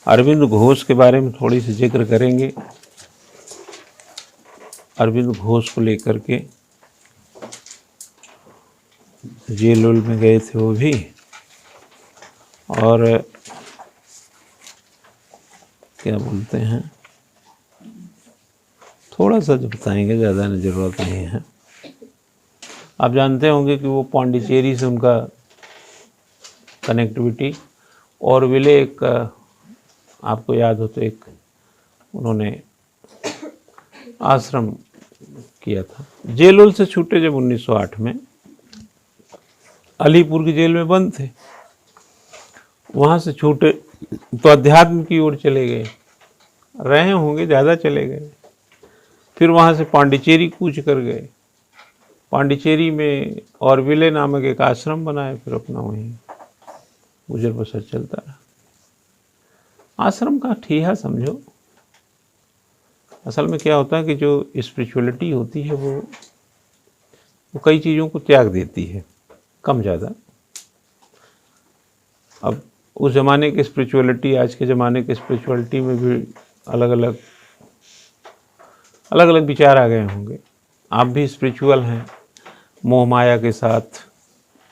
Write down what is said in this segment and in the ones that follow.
अरविंद घोष के बारे में थोड़ी सी जिक्र करेंगे। अरविंद घोष को लेकर के जेल में गए थे वो भी, और क्या बोलते हैं, थोड़ा सा जो बताएंगे, ज़्यादा ज़रूरत नहीं है। आप जानते होंगे कि वो पौंडीचेरी से उनका कनेक्टिविटी, और विले एक आपको याद हो तो एक उन्होंने आश्रम किया था। जेल से छूटे जब 1908 में, अलीपुर की जेल में बंद थे, वहाँ से छूटे तो अध्यात्म की ओर चले गए, रहे होंगे, ज़्यादा चले गए। फिर वहाँ से पांडिचेरी कूच कर गए, पांडिचेरी में और विले नामक एक आश्रम बनाए, फिर अपना वहीं गुजर बसर चलता रहा। आश्रम का ठीहा समझो। असल में क्या होता है कि जो स्पिरिचुअलिटी होती है वो कई चीज़ों को त्याग देती है, कम ज़्यादा। अब उस ज़माने की स्पिरिचुअलिटी, आज के ज़माने की स्पिरिचुअलिटी में भी अलग अलग विचार आ गए होंगे। आप भी स्पिरिचुअल हैं, मोह माया के साथ,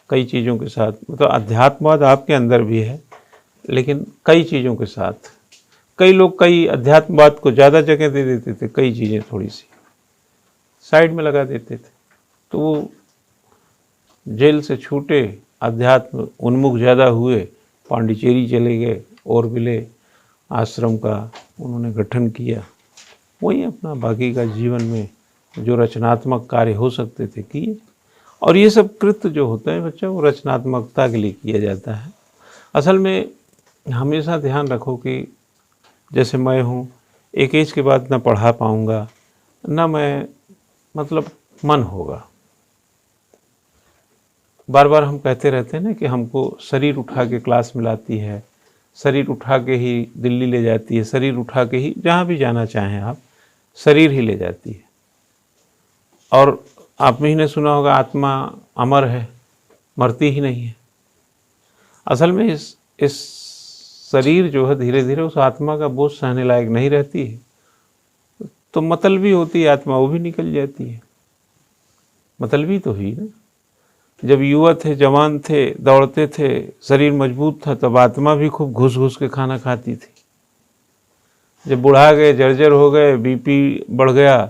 कई चीज़ों के साथ, मतलब अध्यात्मवाद आपके अंदर भी है, लेकिन कई चीज़ों के साथ। कई लोग कई अध्यात्मवाद को ज़्यादा जगह दे देते थे, कई चीज़ें थोड़ी सी साइड में लगा देते थे। तो वो जेल से छूटे, अध्यात्म उन्मुख ज़्यादा हुए, पांडिचेरी चले गए, और विले आश्रम का उन्होंने गठन किया। वही अपना बाकी का जीवन में जो रचनात्मक कार्य हो सकते थे किए। और ये सब कृत्य जो होते हैं बच्चा, वो रचनात्मकता के लिए किया जाता है। असल में हमेशा ध्यान रखो कि जैसे मैं हूँ, एक एज के बाद ना पढ़ा पाऊँगा, ना मैं मतलब मन होगा। बार बार हम कहते रहते हैं ना कि हमको शरीर उठा के क्लास में लाती है, शरीर उठा के ही दिल्ली ले जाती है, शरीर उठा के ही जहाँ भी जाना चाहें आप, शरीर ही ले जाती है। और आपने ही ने सुना होगा, आत्मा अमर है, मरती ही नहीं है। असल में इस शरीर जो है धीरे धीरे उस आत्मा का बोझ सहने लायक नहीं रहती है, तो मतलबी होती है आत्मा, वो भी निकल जाती है। मतलबी तो हुई ना। जब युवा थे, जवान थे, दौड़ते थे, शरीर मजबूत था, तब आत्मा भी खूब घुस घुस के खाना खाती थी। जब बुढ़ा गए, जर्जर हो गए, बीपी बढ़ गया,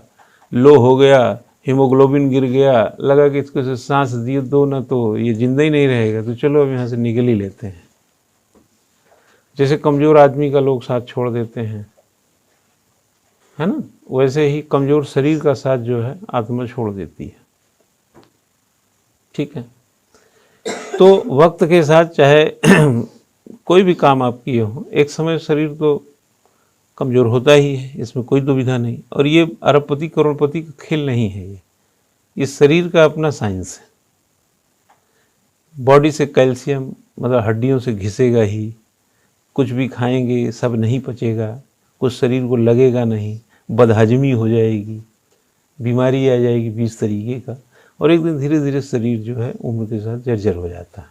लो हो गया, हीमोग्लोबिन गिर गया, लगा कि इसको से सांस दिए दो ना तो ये जिंदा ही नहीं रहेगा, तो चलो अब यहाँ से निकल ही लेते हैं। जैसे कमज़ोर आदमी का लोग साथ छोड़ देते हैं, है ना, वैसे ही कमज़ोर शरीर का साथ जो है आत्मा छोड़ देती है। ठीक है। तो वक्त के साथ चाहे कोई भी काम आप किए हो, एक समय शरीर तो कमज़ोर होता ही है, इसमें कोई दुविधा नहीं। और ये अरबपति करोड़पति का खेल नहीं है, ये शरीर का अपना साइंस है। बॉडी से कैल्शियम मतलब हड्डियों से घिसेगा ही, कुछ भी खाएंगे सब नहीं पचेगा, कुछ शरीर को लगेगा नहीं, बदहजमी हो जाएगी, बीमारी आ जाएगी 20 तरीके का, और एक दिन धीरे धीरे शरीर जो है उम्र के साथ जर्जर हो जाता है।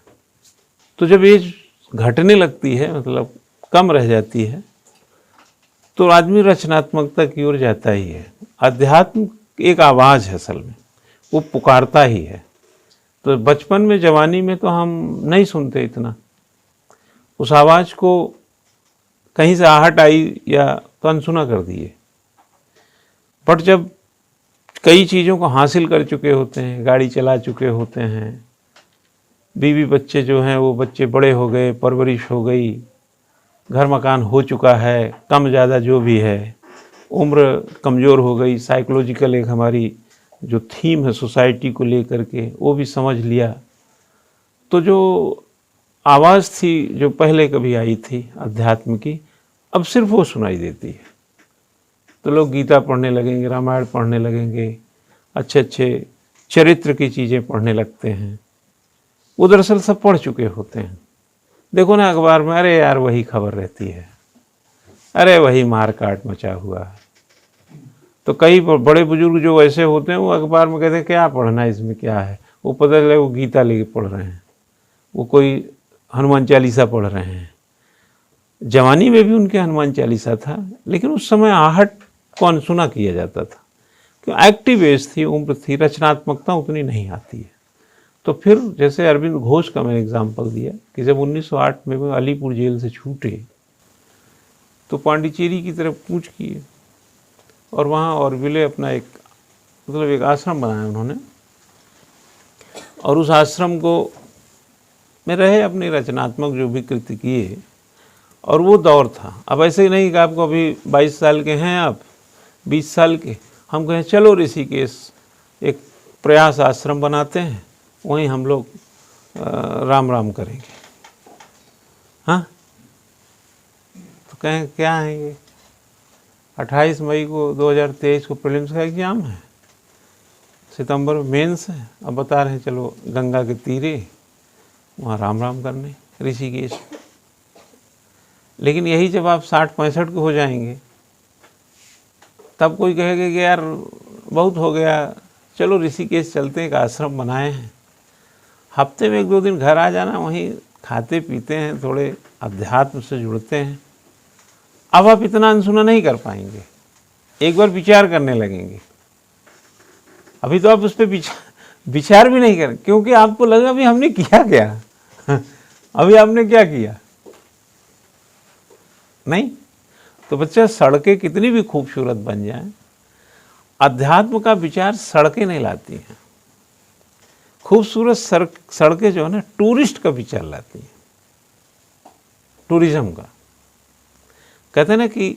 तो जब एज घटने लगती है, मतलब कम रह जाती है, तो आदमी रचनात्मकता की ओर जाता ही है। अध्यात्म एक आवाज़ है, असल में वो पुकारता ही है। तो बचपन में, जवानी में तो हम नहीं सुनते इतना, उस आवाज़ को कहीं से आहट आई या तो अनसुना कर दिए। बट जब कई चीज़ों को हासिल कर चुके होते हैं, गाड़ी चला चुके होते हैं, बीवी बच्चे जो हैं वो बच्चे बड़े हो गए, परवरिश हो गई, घर मकान हो चुका है, कम ज़्यादा जो भी है, उम्र कमज़ोर हो गई, साइकोलॉजिकल एक हमारी जो थीम है सोसाइटी को लेकर के वो भी समझ लिया, तो जो आवाज़ थी जो पहले कभी आई थी अध्यात्म की, अब सिर्फ वो सुनाई देती है। तो लोग गीता पढ़ने लगेंगे, रामायण पढ़ने लगेंगे, अच्छे अच्छे चरित्र की चीज़ें पढ़ने लगते हैं। वो दरअसल सब पढ़ चुके होते हैं। देखो ना अखबार में, अरे यार वही खबर रहती है, अरे वही मार काट मचा हुआ है। तो कई बड़े बुजुर्ग जो ऐसे होते हैं वो अखबार में कहते हैं क्या पढ़ना है, इसमें क्या है। वो पता चले वो गीता लेके पढ़ रहे हैं, वो कोई हनुमान चालीसा पढ़ रहे हैं, जवानी में भी उनके हनुमान चालीसा था, लेकिन उस समय आहट को अनसुना किया जाता था, क्यों एक्टिव एज थी, उम्र थी, रचनात्मकता उतनी नहीं आती है। तो फिर जैसे अरविंद घोष का मैंने एग्जाम्पल दिया कि जब 1908 में वो अलीपुर जेल से छूटे तो पांडिचेरी की तरफ कूच किए और वहाँ ऑरविले अपना एक आश्रम बनाया उन्होंने, और उस आश्रम को में रहे, अपने रचनात्मक जो भी कृत्य किए। और वो दौर था, अब ऐसे ही नहीं कि आपको अभी 22 साल के हैं आप, 20 साल के, हम कहें चलो ऋषिकेश एक प्रयास आश्रम बनाते हैं, वहीं हम लोग राम राम करेंगे। हाँ, तो कहें क्या है ये, 28 मई को 2023 को प्रीलिम्स का एग्ज़ाम है, सितंबर में मेंस है, अब बता रहे हैं चलो गंगा के तीरे वहाँ राम राम करने ऋषिकेश। लेकिन यही जब आप 60-65 के हो जाएंगे तब कोई कहेगा कि यार बहुत हो गया, चलो ऋषिकेश चलते हैं, एक आश्रम बनाए हैं, हफ्ते में 1-2 दिन घर आ जाना, वहीं खाते पीते हैं, थोड़े अध्यात्म से जुड़ते हैं। अब आप इतना अनसुना नहीं कर पाएंगे, एक बार विचार करने लगेंगे। अभी तो आप उस पर विचार भी नहीं करें, क्योंकि आपको लगा अभी हमने किया क्या अभी आपने क्या किया नहीं। तो बच्चा, सड़कें कितनी भी खूबसूरत बन जाएं, अध्यात्म का विचार सड़कें नहीं लाती हैं। खूबसूरत सड़कें जो है ना, टूरिस्ट का विचार लाती हैं, टूरिज्म का। कहते हैं ना कि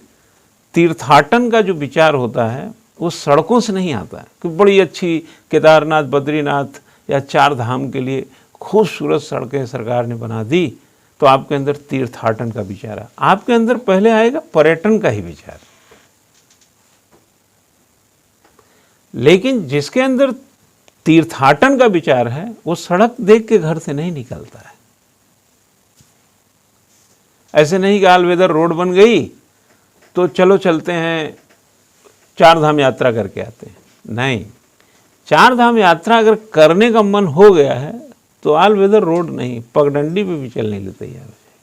तीर्थाटन का जो विचार होता है वो सड़कों से नहीं आता है कि बड़ी अच्छी केदारनाथ, बद्रीनाथ या 4 धाम के लिए खूबसूरत सड़कें सरकार ने बना दी तो आपके अंदर तीर्थाटन का विचार है। आपके अंदर पहले आएगा पर्यटन का ही विचार। लेकिन जिसके अंदर तीर्थाटन का विचार है वो सड़क देख के घर से नहीं निकलता है। ऐसे नहीं कि ऑल वेदर रोड बन गई तो चलो चलते हैं 4 धाम यात्रा करके आते हैं। नहीं, 4 धाम यात्रा अगर करने का मन हो गया है तो ऑल वेदर रोड नहीं, पगडंडी पे भी चलने के लिए तैयार हो जाए।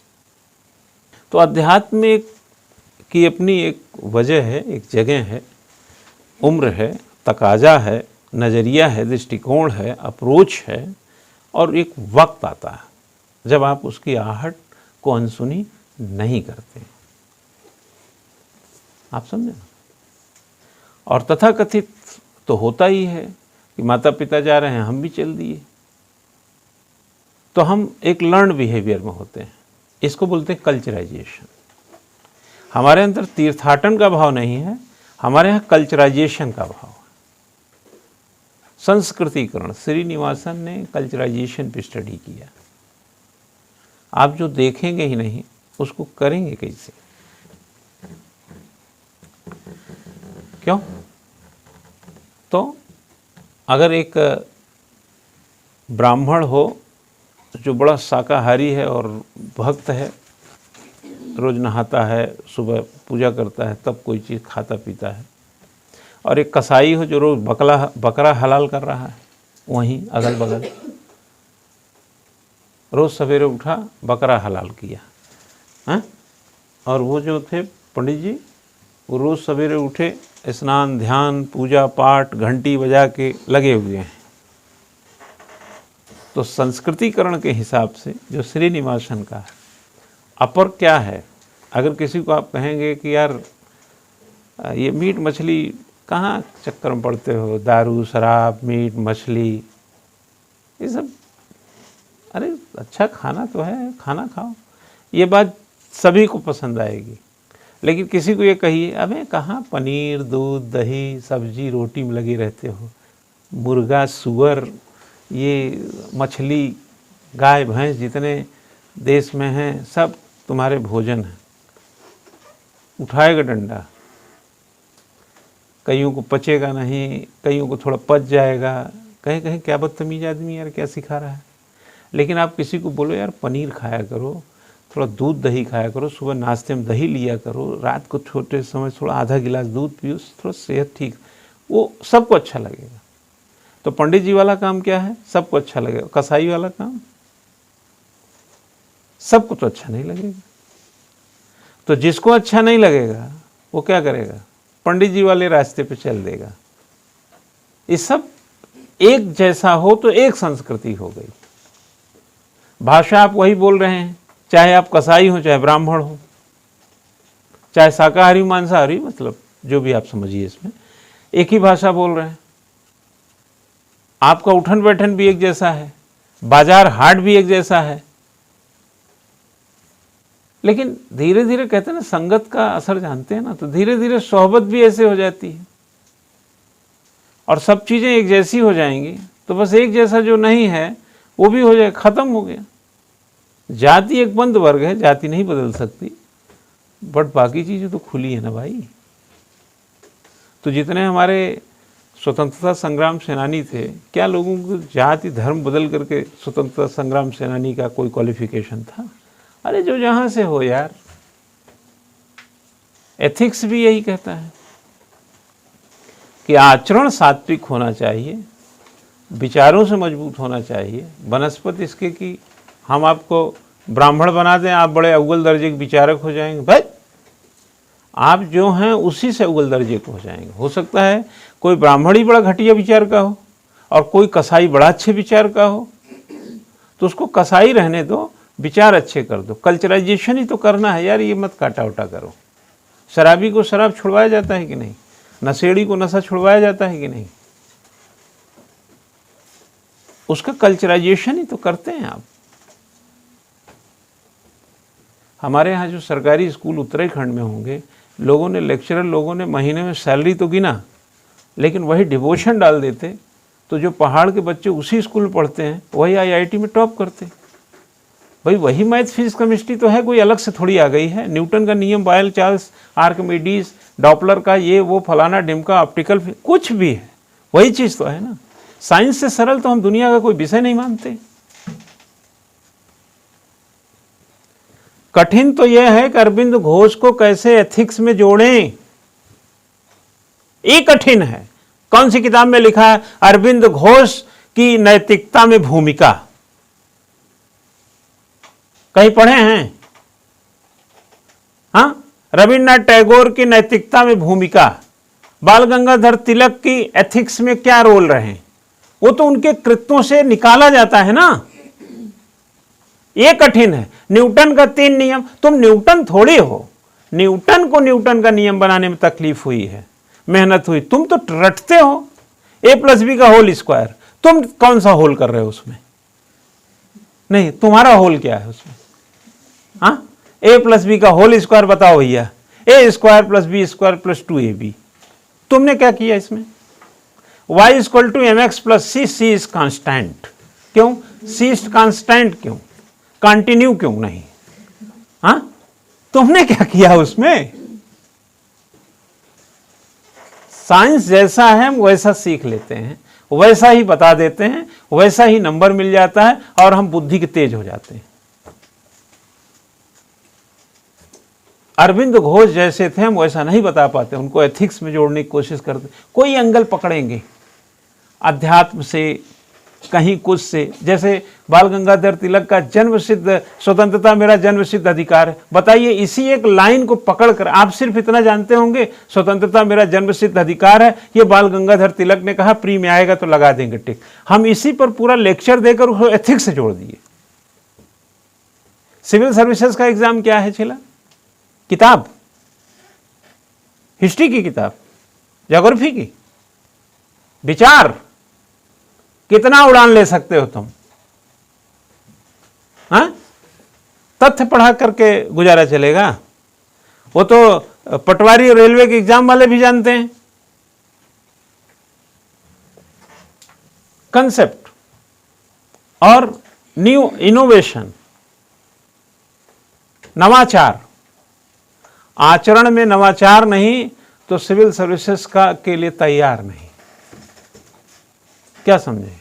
तो अध्यात्म की अपनी एक वजह है, एक जगह है, उम्र है, तकाजा है, नज़रिया है, दृष्टिकोण है, अप्रोच है, और एक वक्त आता है जब आप उसकी आहट को अनसुनी नहीं करते। आप समझे ना। और तथाकथित तो होता ही है कि माता पिता जा रहे हैं, हम भी चल दिए, तो हम एक लर्न बिहेवियर में होते हैं। इसको बोलते हैं कल्चराइजेशन। हमारे अंदर तीर्थाटन का भाव नहीं है, हमारे यहाँ कल्चराइजेशन का भाव है, संस्कृतिकरण। श्रीनिवासन ने कल्चराइजेशन पे स्टडी किया। आप जो देखेंगे ही नहीं उसको करेंगे कैसे? क्यों? तो अगर एक ब्राह्मण हो जो बड़ा शाकाहारी है और भक्त है, रोज नहाता है, सुबह पूजा करता है, तब कोई चीज़ खाता पीता है, और एक कसाई हो जो रोज बकरा हलाल कर रहा है, वहीं अगल बगल रोज़ सवेरे उठा बकरा हलाल किया हैं। और वो जो थे पंडित जी, वो रोज़ सवेरे उठे, स्नान, ध्यान, पूजा पाठ, घंटी बजा के लगे हुए हैं। तो संस्कृतिकरण के हिसाब से जो श्रीनिवासन का है, अपर क्या है? अगर किसी को आप कहेंगे कि यार ये मीट मछली कहाँ चक्कर में पड़ते हो, दारू शराब मीट मछली ये सब, अरे अच्छा खाना तो है, खाना खाओ, ये बात सभी को पसंद आएगी। लेकिन किसी को ये कहिए अबे कहाँ पनीर दूध दही सब्जी रोटी में लगे रहते हो, मुर्गा सुअर ये मछली गाय भैंस जितने देश में हैं सब तुम्हारे भोजन है, उठाएगा डंडा। कईयों को पचेगा नहीं, कईयों को थोड़ा पच जाएगा, कहीं कहीं क्या बदतमीज आदमी यार, क्या सिखा रहा है। लेकिन आप किसी को बोलो यार पनीर खाया करो, थोड़ा दूध दही खाया करो, सुबह नाश्ते में दही लिया करो, रात को छोटे समय थोड़ा आधा गिलास दूध पियो, थोड़ा सेहत ठीक, वो सबको अच्छा लगेगा। तो पंडित जी वाला काम क्या है? सबको अच्छा लगेगा। कसाई वाला काम सबको तो अच्छा नहीं लगेगा। तो जिसको अच्छा नहीं लगेगा वो क्या करेगा, पंडित जी वाले रास्ते पे चल देगा। ये सब एक जैसा हो तो एक संस्कृति हो गई। भाषा आप वही बोल रहे हैं, चाहे आप कसाई हो चाहे ब्राह्मण हो, चाहे शाकाहारी मांसाहारी, मतलब जो भी आप समझिए, इसमें एक ही भाषा बोल रहे हैं। आपका उठन बैठन भी एक जैसा है, बाजार हाट भी एक जैसा है, लेकिन धीरे धीरे कहते हैं ना, संगत का असर जानते हैं ना, तो धीरे धीरे सोहबत भी ऐसे हो जाती है और सब चीज़ें एक जैसी हो जाएंगी, तो बस एक जैसा जो नहीं है वो भी हो जाए, खत्म हो गया। जाति एक बंद वर्ग है, जाति नहीं बदल सकती, बट बाकी चीज़ें तो खुली है ना भाई। तो जितने हमारे स्वतंत्रता संग्राम सेनानी थे, क्या लोगों को जाति धर्म बदल करके स्वतंत्रता संग्राम सेनानी का कोई क्वालिफिकेशन था? अरे जो जहां से हो यार। एथिक्स भी यही कहता है कि आचरण सात्विक होना चाहिए, विचारों से मजबूत होना चाहिए। बनस्पत इसके कि हम आपको ब्राह्मण बना दें, आप बड़े अव्वल दर्जे के विचारक हो जाएंगे, भाई आप जो हैं उसी से अव्वल दर्जे के हो जाएंगे। हो सकता है कोई ब्राह्मण ही बड़ा घटिया विचार का हो और कोई कसाई बड़ा अच्छे विचार का हो, तो उसको कसाई रहने दो, विचार अच्छे कर दो। कल्चराइजेशन ही तो करना है यार, ये मत काटा उटा करो। शराबी को शराब छुड़वाया जाता है कि नहीं? नशेड़ी को नशा छुड़वाया जाता है कि नहीं? उसका कल्चराइजेशन ही तो करते हैं आप। हमारे यहाँ जो सरकारी स्कूल उत्तराखंड में होंगे, लोगों ने, लेक्चरर लोगों ने महीने में सैलरी तो गिना, लेकिन वही डिवोशन डाल देते तो जो पहाड़ के बच्चे उसी स्कूल में पढ़ते हैं वही आईआईटी में टॉप करते। भाई वही मैथ फिजिक्स केमिस्ट्री तो है, कोई अलग से थोड़ी आ गई है। न्यूटन का नियम, बायल चार्ल्स, आर्किमिडीज, डॉपलर का ये वो फलाना ढिमका, ऑप्टिकल, कुछ भी है, वही चीज़ तो है ना। साइंस से सरल तो हम दुनिया का कोई विषय नहीं मानते। कठिन तो यह है कि अरविंद घोष को कैसे एथिक्स में जोड़ें, ये कठिन है। कौन सी किताब में लिखा है अरविंद घोष की नैतिकता में भूमिका? कहीं पढ़े हैं? हाँ, रविन्द्रनाथ टैगोर की नैतिकता में भूमिका, बाल गंगाधर तिलक की एथिक्स में क्या रोल रहे, वो तो उनके कृत्यों से निकाला जाता है ना। ये कठिन है। न्यूटन का 3 नियम, तुम न्यूटन थोड़ी हो। न्यूटन को न्यूटन का नियम बनाने में तकलीफ हुई है, मेहनत हुई, तुम तो रटते हो। a+b का होल स्क्वायर, तुम कौन सा होल कर रहे हो उसमें? नहीं, तुम्हारा होल क्या है उसमें? हाँ, a+b का होल स्क्वायर बताओ भैया। a² + b² + 2ab, तुमने क्या किया इसमें? y = mx + c, c is constant. क्यों c इज कांस्टेंट? क्यों कंटिन्यू क्यों नहीं? हाँ, तुमने क्या किया उसमें? साइंस जैसा है हम वैसा सीख लेते हैं, वैसा ही बता देते हैं, वैसा ही नंबर मिल जाता है और हम बुद्धि के तेज हो जाते हैं। अरविंद घोष जैसे थे हम वैसा नहीं बता पाते, उनको एथिक्स में जोड़ने की कोशिश करते। कोई एंगल पकड़ेंगे अध्यात्म से, कहीं कुछ से। जैसे बाल गंगाधर तिलक का जन्म सिद्ध स्वतंत्रता मेरा जन्म सिद्ध अधिकार है। बताइए, इसी एक लाइन को पकड़कर आप सिर्फ इतना जानते होंगे, स्वतंत्रता मेरा जन्म सिद्ध अधिकार है, ये बाल गंगाधर तिलक ने कहा, प्री में आएगा तो लगा देंगे टिक। हम इसी पर पूरा लेक्चर देकर उसको एथिक्स से जोड़ दिए। सिविल सर्विसेज का एग्जाम क्या है छिला? किताब, हिस्ट्री की किताब, ज्योग्राफी की, विचार, कितना उड़ान ले सकते हो तुम? हाँ, तथ्य पढ़ा करके गुजारा चलेगा? वो तो पटवारी और रेलवे के एग्जाम वाले भी जानते हैं। कंसेप्ट और न्यू इनोवेशन, नवाचार, आचरण में नवाचार नहीं तो सिविल सर्विसेज का के लिए तैयार नहीं। क्या समझे?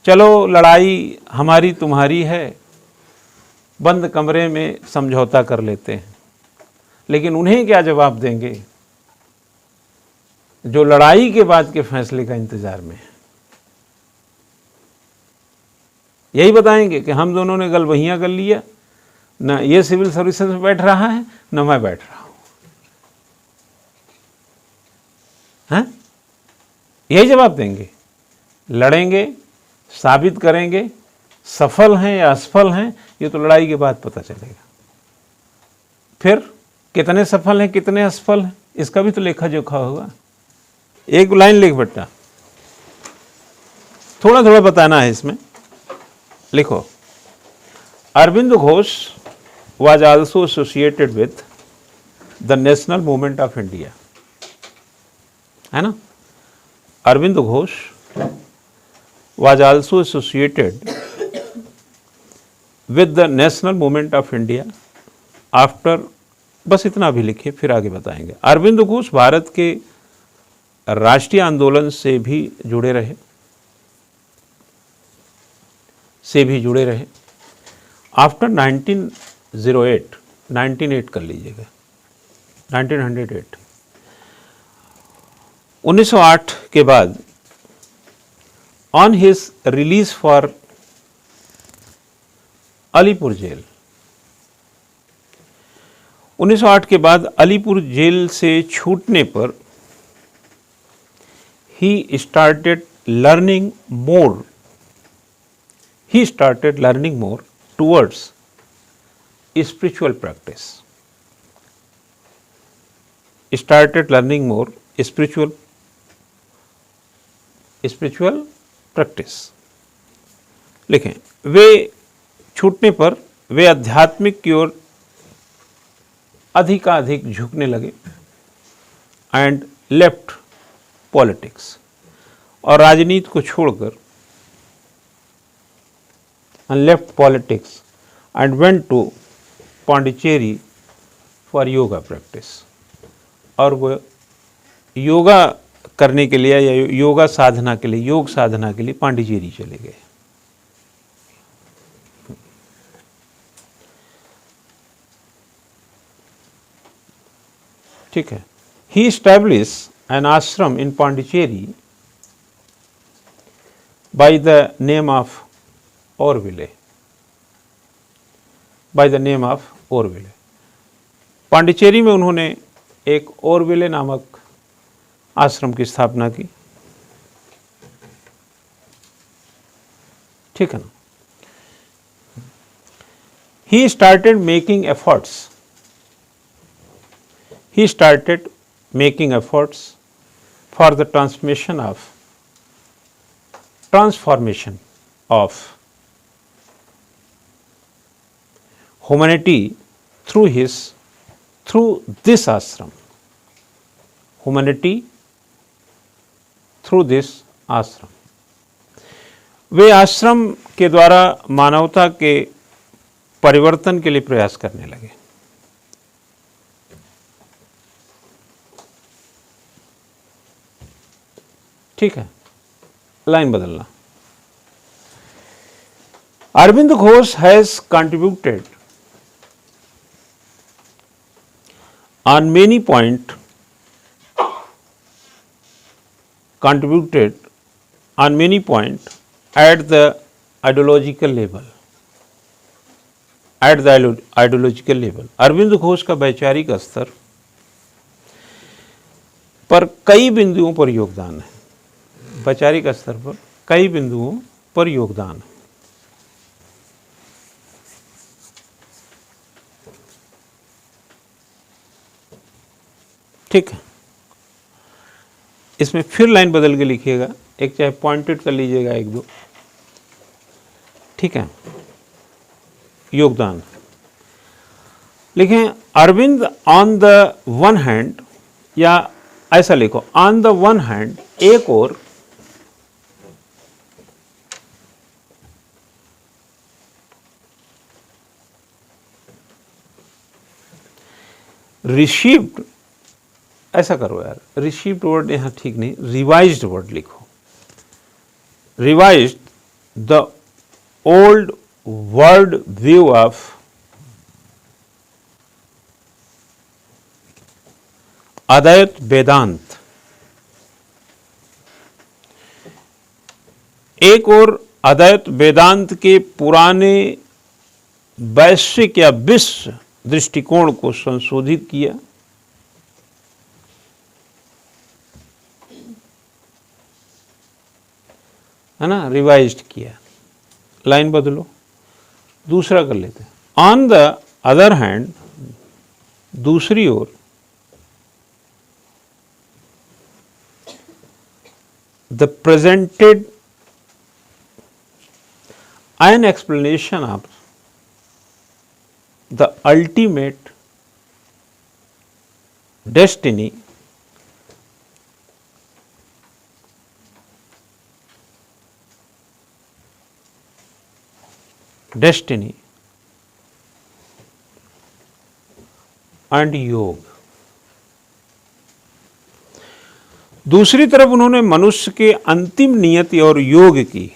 चलो लड़ाई हमारी तुम्हारी है, बंद कमरे में समझौता कर लेते हैं, लेकिन उन्हें क्या जवाब देंगे जो लड़ाई के बाद के फैसले का इंतजार में है? यही बताएंगे कि हम दोनों ने गलबहियां कर लिया ना ये सिविल सर्विसेज में बैठ रहा है ना मैं बैठ रहा हूं, हैं? यही जवाब देंगे, लड़ेंगे, साबित करेंगे, सफल हैं या असफल हैं ये तो लड़ाई के बाद पता चलेगा। फिर कितने सफल हैं कितने असफल हैं इसका भी तो लेखा जोखा होगा। एक लाइन लिख बेटा, थोड़ा थोड़ा बताना है इसमें। लिखो, Arvind Ghosh was also associated with the national movement of India, है ना? Arvind Ghosh was also associated with the national movement of India after, बस इतना भी लिखिए फिर आगे बताएंगे। अरविंद घोष भारत के राष्ट्रीय आंदोलन से भी जुड़े रहे, आफ्टर 1908, 1908 कर लीजिएगा, 1908, 1908 के बाद on his release for Alipur jail, 1908 के बाद अलीपुर जेल से छूटने पर he started learning more towards spiritual practice. Spiritual practice. लिखें, वे छूटने पर वे आध्यात्मिक की ओर अधिकाधिक झुकने लगे एंड लेफ्ट पॉलिटिक्स, और राजनीति को छोड़कर left politics and went to Pondicherry for yoga practice, और वो योगा करने के लिए या योगा साधना के लिए, योग साधना के लिए पांडिचेरी चले गए। ठीक है। He establish an ashram in Pondicherry by the name of Orville. Pondicherry में उन्होंने एक ओरविले नामक आश्रम की स्थापना की। ठीक है ना? He started making efforts for the transformation of humanity through this ashram. वे आश्रम के द्वारा मानवता के परिवर्तन के लिए प्रयास करने लगे। ठीक है, लाइन बदलना। Arvind Ghosh has contributed on many point at the ideological level. Arvind Ghosh का वैचारिक स्तर पर कई बिंदुओं पर योगदान है। वैचारिक स्तर पर कई बिंदुओं पर योगदान है। ठीक है, इसमें फिर लाइन बदल के लिखिएगा, एक चाहे पॉइंटेड कर लीजिएगा एक दो। ठीक है, योगदान लिखें। Arvind on the one hand, या ऐसा लिखो, ऑन द वन हैंड एक और रिसीव्ड, ऐसा करो यार, रिसीव्ड वर्ड यहां ठीक नहीं, रिवाइज्ड वर्ड लिखो। Revised the old world view of Advaita Vedanta. एक और अद्वैत वेदांत के पुराने वैश्विक या विश्व दृष्टिकोण को संशोधित किया। है ना, रिवाइज्ड किया। लाइन बदलो, दूसरा कर लेते हैं। ऑन द अदर हैंड, दूसरी ओर, the presented an explanation of the ultimate destiny and योग। दूसरी तरफ उन्होंने मनुष्य के अंतिम नियति और योग की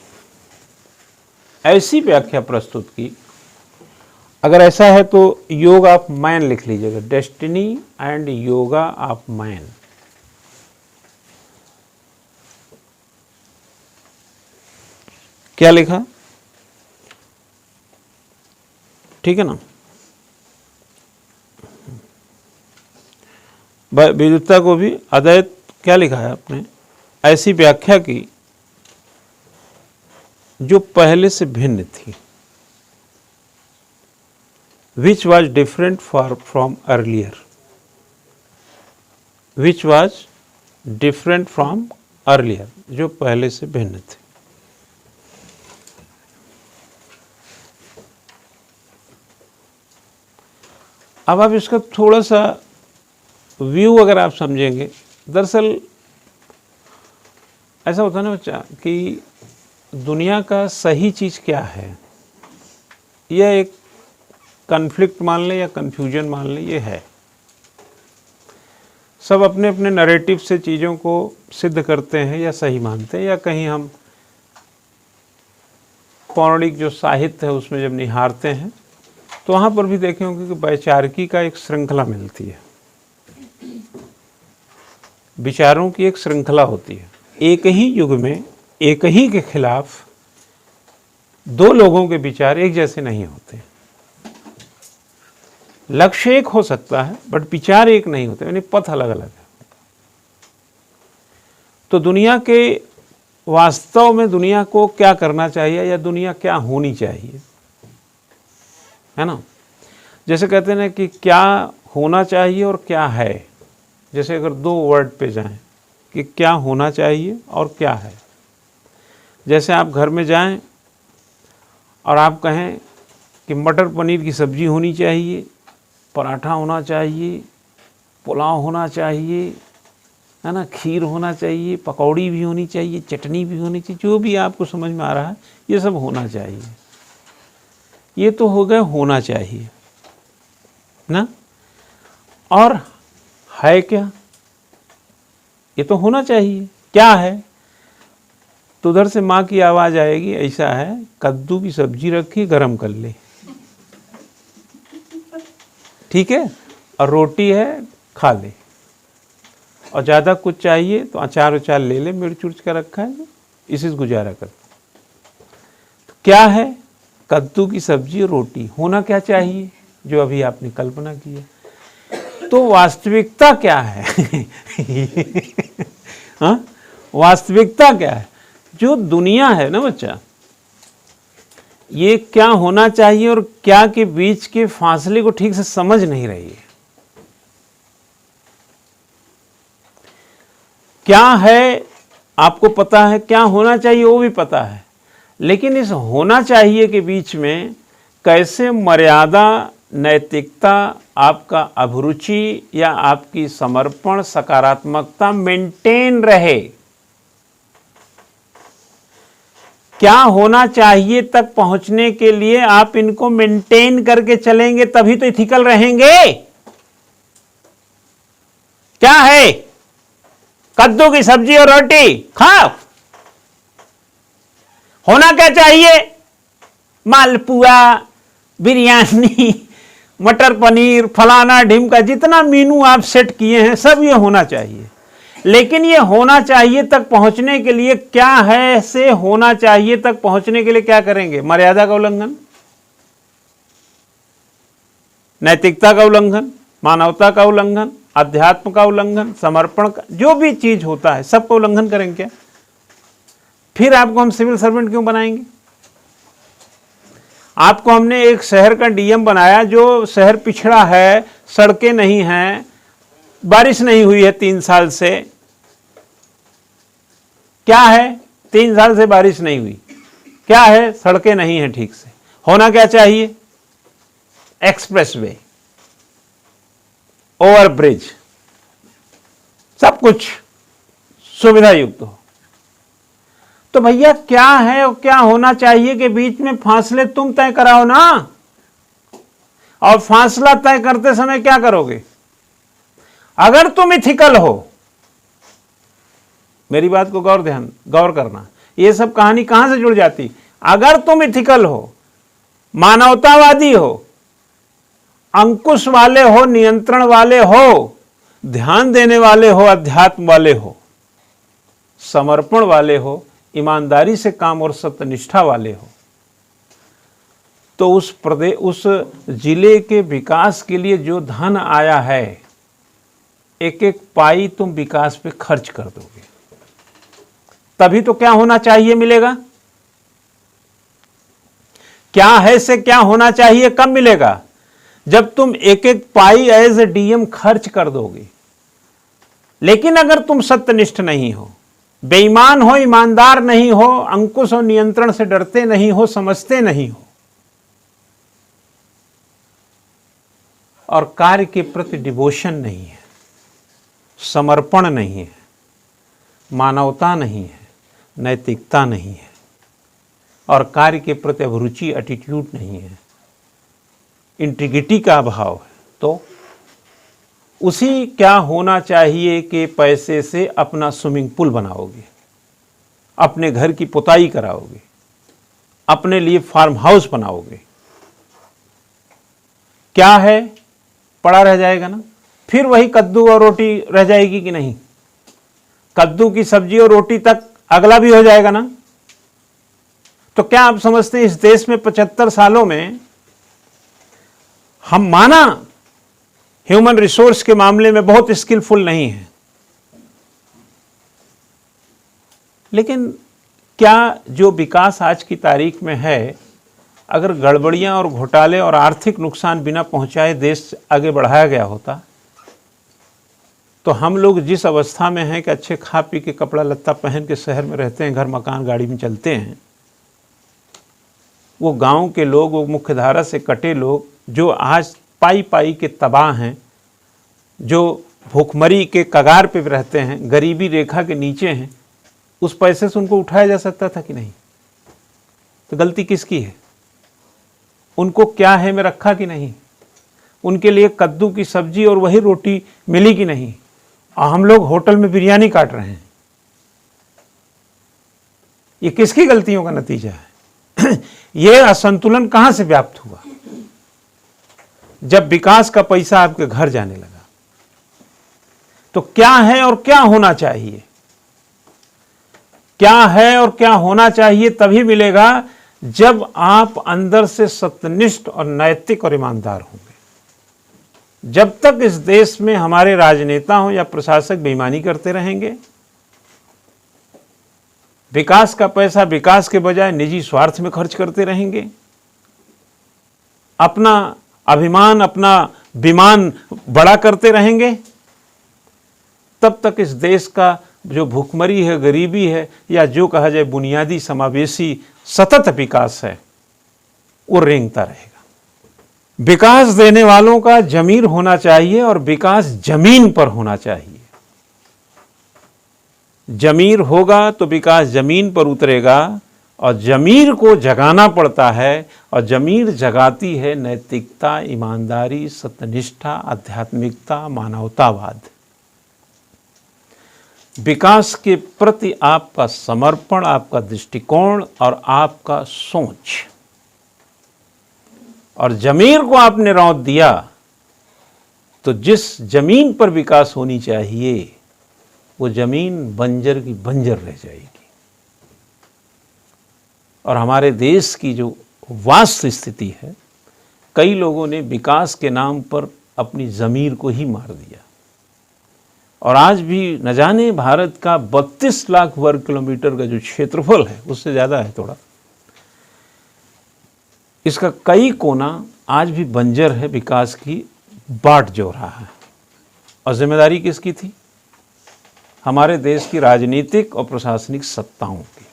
ऐसी व्याख्या प्रस्तुत की। अगर ऐसा है तो योग ऑफ मैन लिख लीजिएगा, destiny and yoga of man. क्या लिखा, ठीक है ना। विद्युत्ता को भी अद्वैत क्या लिखा है आपने, ऐसी व्याख्या की जो पहले से भिन्न थी, which was different from earlier, which was different from earlier, जो पहले से भिन्न थी। अब आप इसका थोड़ा सा व्यू अगर आप समझेंगे, दरअसल ऐसा होता है ना बच्चा कि दुनिया का सही चीज़ क्या है, यह एक कन्फ्लिक्ट मान लें या कन्फ्यूजन मान लें, ये है। सब अपने अपने नैरेटिव से चीज़ों को सिद्ध करते हैं या सही मानते हैं, या कहीं हम पौराणिक जो साहित्य है उसमें जब निहारते हैं तो वहाँ पर भी देखे होंगे कि वैचारिकी का एक श्रृंखला मिलती है, विचारों की एक श्रृंखला होती है। एक ही युग में एक ही के खिलाफ दो लोगों के विचार एक जैसे नहीं होते। लक्ष्य एक हो सकता है बट विचार एक नहीं होते, यानी पथ अलग अलग है। तो दुनिया के वास्तव में दुनिया को क्या करना चाहिए या दुनिया क्या होनी चाहिए, है ना। जैसे कहते हैं ना कि क्या होना चाहिए और क्या है, जैसे अगर दो वर्ड पे जाएं कि क्या होना चाहिए और क्या है। जैसे आप घर में जाएं और आप कहें कि मटर पनीर की सब्ज़ी होनी चाहिए, पराठा होना चाहिए, पुलाव होना चाहिए, है ना, खीर होना चाहिए, पकौड़ी भी होनी चाहिए, चटनी भी होनी चाहिए, जो भी आपको समझ में आ रहा है ये सब होना चाहिए। ये तो हो गए होना चाहिए ना। और है क्या, ये तो होना चाहिए, क्या है। तो उधर से माँ की आवाज़ आएगी, ऐसा है कद्दू की सब्जी रखी, गरम कर ले, ठीक है, और रोटी है खा ले, और ज़्यादा कुछ चाहिए तो अचार उचार ले ले, मिर्च उर्च का रखा है, इसी से गुजारा कर। तो क्या है, कद्दू की सब्जी और रोटी। होना क्या चाहिए, जो अभी आपने कल्पना की है। तो वास्तविकता क्या है हाँ, वास्तविकता क्या है, जो दुनिया है ना बच्चा, ये क्या होना चाहिए और क्या के बीच के फासले को ठीक से समझ नहीं रही है। क्या है आपको पता है, क्या होना चाहिए वो भी पता है, लेकिन इस होना चाहिए के बीच में कैसे मर्यादा, नैतिकता, आपका अभिरुचि या आपकी समर्पण, सकारात्मकता मेंटेन रहे। क्या होना चाहिए तक पहुंचने के लिए आप इनको मेंटेन करके चलेंगे तभी तो इथिकल रहेंगे। क्या है, कद्दू की सब्जी और रोटी खाओ। होना क्या चाहिए, मालपुआ, बिरयानी, मटर पनीर, फलाना ढिमका, जितना मीनू आप सेट किए हैं सब ये होना चाहिए। लेकिन ये होना चाहिए तक पहुंचने के लिए क्या है, से होना चाहिए तक पहुंचने के लिए क्या करेंगे, मर्यादा का उल्लंघन। नैतिकता का उल्लंघन, मानवता का उल्लंघन, अध्यात्म का उल्लंघन, समर्पण का, जो भी चीज होता है सबका उल्लंघन करेंगे क्या? फिर आपको हम सिविल सर्वेंट क्यों बनाएंगे? आपको हमने एक शहर का डीएम बनाया जो शहर पिछड़ा है, सड़कें नहीं हैं, बारिश नहीं हुई है 3 साल से। क्या है? 3 साल से बारिश नहीं हुई, क्या है? सड़कें नहीं हैं ठीक से। होना क्या चाहिए? एक्सप्रेसवे, ओवर ब्रिज, सब कुछ सुविधा युक्त हो। तो भैया क्या है और क्या होना चाहिए के बीच में फासले तुम तय कराओ ना। और फासला तय करते समय क्या करोगे? अगर तुम इथिकल हो, मेरी बात को गौर करना, ये सब कहानी कहां से जुड़ जाती? अगर तुम इथिकल हो, मानवतावादी हो, अंकुश वाले हो, नियंत्रण वाले हो, ध्यान देने वाले हो, अध्यात्म वाले हो, समर्पण वाले हो, ईमानदारी से काम और सत्यनिष्ठा वाले हो, तो उस जिले के विकास के लिए जो धन आया है, एक एक पाई तुम विकास पे खर्च कर दोगे। तभी तो क्या होना चाहिए मिलेगा। क्या है से क्या होना चाहिए कब मिलेगा? जब तुम एक एक पाई एज ए डीएम खर्च कर दोगे। लेकिन अगर तुम सत्यनिष्ठ नहीं हो, बेईमान हो, ईमानदार नहीं हो, अंकुश और नियंत्रण से डरते नहीं हो, समझते नहीं हो, और कार्य के प्रति डिवोशन नहीं है, समर्पण नहीं है, मानवता नहीं है, नैतिकता नहीं है, और कार्य के प्रति अभिरुचि, एटीट्यूड नहीं है, इंटीग्रिटी का अभाव है, तो उसी क्या होना चाहिए कि पैसे से अपना स्विमिंग पूल बनाओगे, अपने घर की पुताई कराओगे, अपने लिए फार्म हाउस बनाओगे। क्या है? पड़ा रह जाएगा ना। फिर वही कद्दू और रोटी रह जाएगी कि नहीं? कद्दू की सब्जी और रोटी तक अगला भी हो जाएगा ना। तो क्या आप समझते हैं इस देश में 75 सालों में हम माना ह्यूमन रिसोर्स के मामले में बहुत स्किलफुल नहीं है, लेकिन क्या जो विकास आज की तारीख में है, अगर गड़बड़ियां और घोटाले और आर्थिक नुकसान बिना पहुंचाए देश आगे बढ़ाया गया होता, तो हम लोग जिस अवस्था में हैं कि अच्छे खा पी के कपड़ा लत्ता पहन के शहर में रहते हैं, घर मकान गाड़ी में चलते हैं, वो गांव के लोग, वो मुख्यधारा से कटे लोग जो आज पाई पाई के तबाह हैं, जो भूखमरी के कगार पे रहते हैं, गरीबी रेखा के नीचे हैं, उस पैसे से उनको उठाया जा सकता था कि नहीं? तो गलती किसकी है? उनको क्या है में रखा कि नहीं? उनके लिए कद्दू की सब्जी और वही रोटी मिली कि नहीं? और हम लोग होटल में बिरयानी काट रहे हैं। ये किसकी गलतियों का नतीजा है? ये असंतुलन कहां से व्याप्त हुआ? जब विकास का पैसा आपके घर जाने लगा। तो क्या है और क्या होना चाहिए? क्या है और क्या होना चाहिए तभी मिलेगा जब आप अंदर से सत्यनिष्ठ और नैतिक और ईमानदार होंगे। जब तक इस देश में हमारे राजनेता हो या प्रशासक बेईमानी करते रहेंगे, विकास का पैसा विकास के बजाय निजी स्वार्थ में खर्च करते रहेंगे, अपना अभिमान, अपना विमान बड़ा करते रहेंगे, तब तक इस देश का जो भूखमरी है, गरीबी है, या जो कहा जाए बुनियादी समावेशी सतत विकास है, वो रेंगता रहेगा। विकास देने वालों का जमीर होना चाहिए और विकास जमीन पर होना चाहिए। जमीर होगा तो विकास जमीन पर उतरेगा, और जमीर को जगाना पड़ता है, और जमीर जगाती है नैतिकता, ईमानदारी, सत्यनिष्ठा, आध्यात्मिकता, मानवतावाद। विकास के प्रति आपका समर्पण, आपका दृष्टिकोण और आपका सोच, और जमीर को आपने रौंद दिया तो जिस जमीन पर विकास होनी चाहिए वो जमीन बंजर की बंजर रह जाएगी। और हमारे देश की जो वास्तु स्थिति है, कई लोगों ने विकास के नाम पर अपनी ज़मीर को ही मार दिया। और आज भी न जाने भारत का 32 लाख वर्ग किलोमीटर का जो क्षेत्रफल है, उससे ज़्यादा है थोड़ा, इसका कई कोना आज भी बंजर है, विकास की बाट जो रहा है। और जिम्मेदारी किसकी थी? हमारे देश की राजनीतिक और प्रशासनिक सत्ताओं की।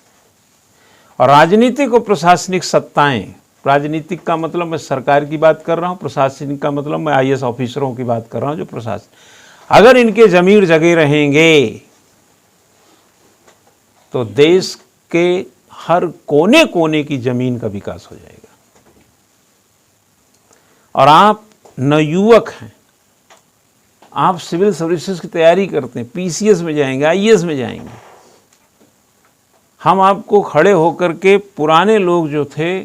और राजनीतिक और प्रशासनिक सत्ताएं, राजनीतिक का मतलब मैं सरकार की बात कर रहा हूं, प्रशासनिक का मतलब मैं आईएएस ऑफिसरों की बात कर रहा हूं जो प्रशासन, अगर इनके ज़मीर जगे रहेंगे तो देश के हर कोने कोने की ज़मीन का विकास हो जाएगा। और आप नवयुवक हैं, आप सिविल सर्विसेज की तैयारी करते हैं, पीसीएस में जाएंगे, आईएएस में जाएंगे, हम आपको खड़े होकर के पुराने लोग जो थे,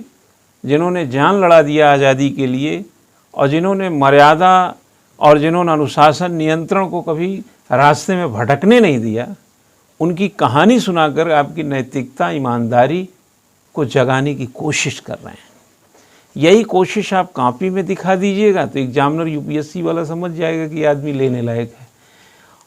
जिन्होंने जान लड़ा दिया आज़ादी के लिए और जिन्होंने मर्यादा और जिन्होंने अनुशासन नियंत्रण को कभी रास्ते में भटकने नहीं दिया, उनकी कहानी सुनाकर आपकी नैतिकता, ईमानदारी को जगाने की कोशिश कर रहे हैं। यही कोशिश आप कॉपी में दिखा दीजिएगा तो एग्जामिनर यूपीएससी वाला समझ जाएगा कि आदमी लेने लायक है।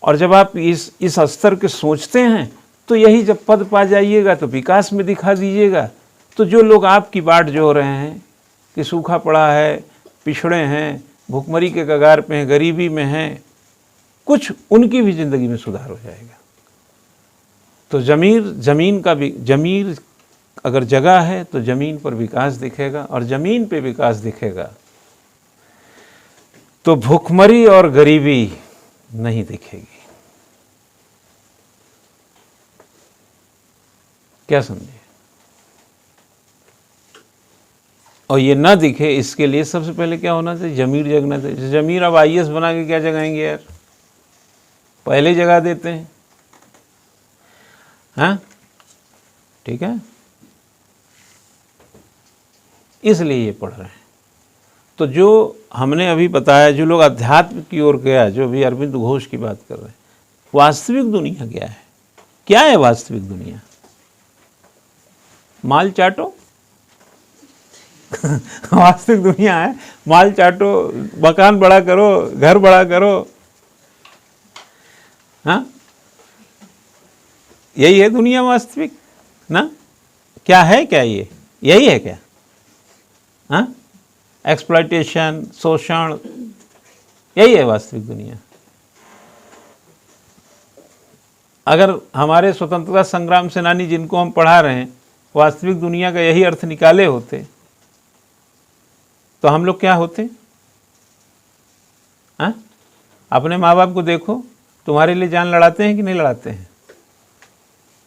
और जब आप इस स्तर के सोचते हैं तो यही जब पद पा जाइएगा तो विकास में दिखा दीजिएगा, तो जो लोग आपकी बाट जो रहे हैं कि सूखा पड़ा है, पिछड़े हैं, भुखमरी के कगार पे हैं, गरीबी में हैं, कुछ उनकी भी ज़िंदगी में सुधार हो जाएगा। तो ज़मीन का भी, ज़मीर अगर जगह है तो ज़मीन पर विकास दिखेगा, और ज़मीन पे विकास दिखेगा तो भुखमरी और गरीबी नहीं दिखेगी। क्या समझे? और ये ना दिखे, इसके लिए सबसे पहले क्या होना चाहिए? ज़मीर जगना चाहिए। ज़मीर अब आईएएस बना के क्या जगाएंगे यार, पहले जगा देते हैं। हाँ ठीक है, इसलिए ये पढ़ रहे हैं। तो जो हमने अभी बताया, जो लोग अध्यात्म की ओर गया, जो भी अरविंद घोष की बात कर रहे हैं, वास्तविक दुनिया क्या है? क्या है वास्तविक दुनिया? माल चाटो वास्तविक दुनिया है माल चाटो, मकान बड़ा करो, घर बड़ा करो। हाँ, यही है दुनिया वास्तविक ना? क्या है? क्या ये यही है क्या? हाँ, एक्सप्लॉयटेशन, शोषण, यही है वास्तविक दुनिया। अगर हमारे स्वतंत्रता संग्राम सेनानी जिनको हम पढ़ा रहे हैं वास्तविक दुनिया का यही अर्थ निकाले होते तो हम लोग क्या होते? हाँ, अपने माँ बाप को देखो, तुम्हारे लिए जान लड़ाते हैं कि नहीं लड़ाते हैं?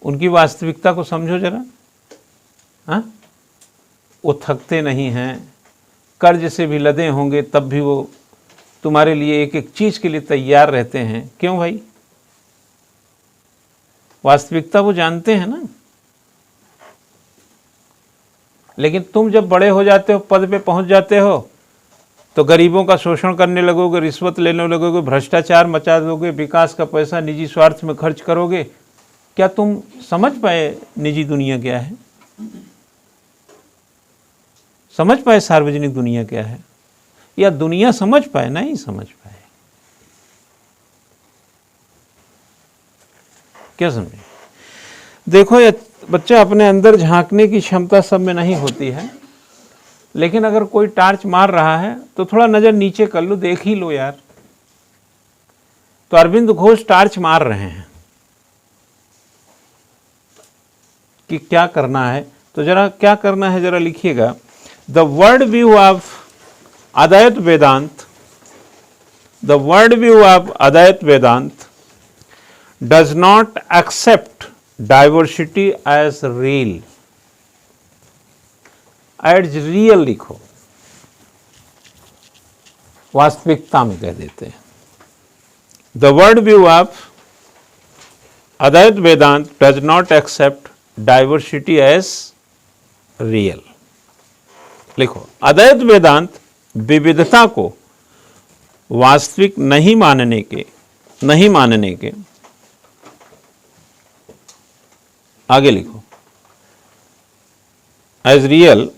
उनकी वास्तविकता को समझो जरा। हाँ, वो थकते नहीं हैं, कर्ज से भी लदे होंगे तब भी वो तुम्हारे लिए एक एक चीज़ के लिए तैयार रहते हैं। क्यों भाई? वास्तविकता वो जानते हैं ना। लेकिन तुम जब बड़े हो जाते हो, पद पे पहुंच जाते हो, तो गरीबों का शोषण करने लगोगे, रिश्वत लेने लगोगे, भ्रष्टाचार मचा दोगे, विकास का पैसा निजी स्वार्थ में खर्च करोगे। क्या तुम समझ पाए निजी दुनिया क्या है? समझ पाए सार्वजनिक दुनिया क्या है? या दुनिया समझ पाए? नहीं समझ पाए। क्या समझे? देखो, ये बच्चा अपने अंदर झांकने की क्षमता सब में नहीं होती है, लेकिन अगर कोई टार्च मार रहा है तो थोड़ा नज़र नीचे कर लो, देख ही लो यार। तो अरविंद घोष टार्च मार रहे हैं कि क्या करना है। तो जरा क्या करना है जरा लिखिएगा। The world view of Advaita Vedanta, the world view of Advaita Vedanta does not accept diversity as real. As real लिखो, वास्तविकता में कह देते हैं। The world view of Advaita Vedanta does not accept diversity as real. लिखो, अद्वैत वेदांत विविधता को वास्तविक नहीं मानने के आगे लिखो, एज रियल।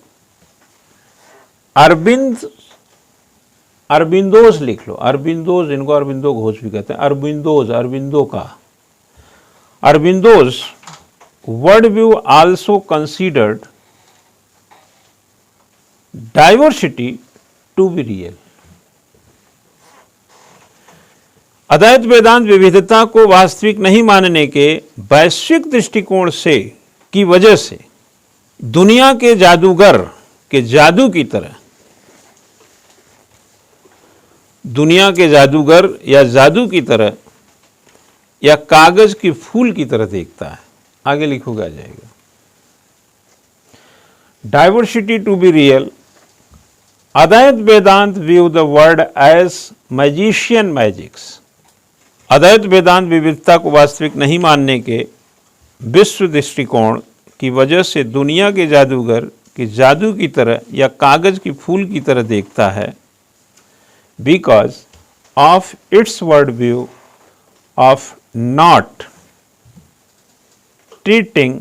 अरविंद अरबिंदोज लिख लो, अरबिंदोज, इनको अरबिंदो घोष भी कहते हैं, अरबिंदोज, अरबिंदो का। Aurobindo's world view also considered diversity to be real. Advaita Vedanta विविधता को वास्तविक नहीं मानने के वैश्विक दृष्टिकोण से की वजह से दुनिया के जादूगर के जादू की तरह, दुनिया के जादूगर या जादू की तरह या कागज की फूल की तरह देखता है। आगे लिखोगे आ जाएगा। Diversity to be real, Advaita Vedanta view the world as magician magics. Advaita Vedanta विविधता को वास्तविक नहीं मानने के विश्व दृष्टिकोण की वजह से दुनिया के जादूगर के जादू की तरह या कागज की फूल की तरह देखता है, because of its worldview of not treating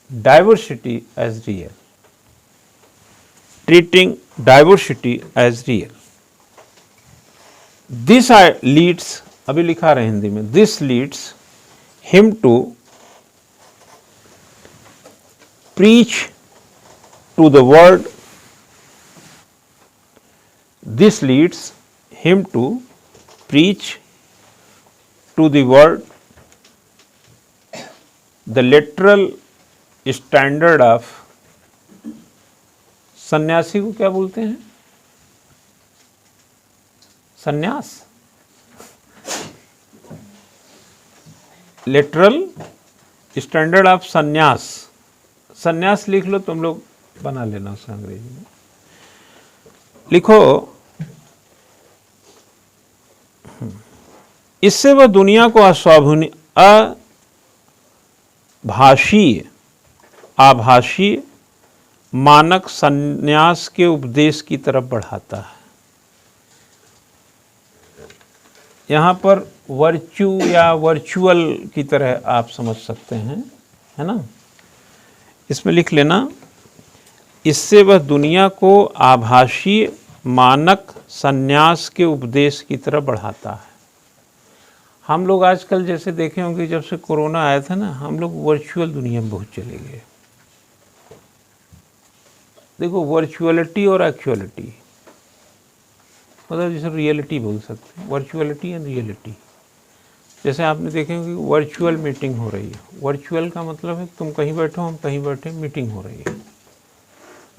diversity as real, treating diversity as real. This leads, अभी लिखा रहे हिंदी में, this leads him to preach to the world. This leads him to preach to the world the literal standard of, सन्यासी को क्या बोलते हैं? सन्यास, लिटरल स्टैंडर्ड ऑफ सन्यास। सन्यास लिख लो, तुम लोग बना लेना उसका अंग्रेजी में। लिखो, इससे वह दुनिया को आभाषीय मानक सन्यास के उपदेश की तरफ बढ़ाता है। यहाँ पर वर्च्यू या वर्चुअल की तरह आप समझ सकते हैं, है ना। इसमें लिख लेना, इससे वह दुनिया को आभाषीय मानक सन्यास के उपदेश की तरफ बढ़ाता है। हम लोग आजकल जैसे देखे होंगे, जब से कोरोना आया था ना, हम लोग वर्चुअल दुनिया में बहुत चले गए। देखो, वर्चुअलिटी और एक्चुअलिटी, मतलब जैसे रियलिटी बोल सकते हैं, वर्चुअलिटी एंड रियलिटी। जैसे आपने देखे होंगे वर्चुअल मीटिंग हो रही है। वर्चुअल का मतलब है तुम कहीं बैठो, हम कहीं बैठे, मीटिंग हो रही है।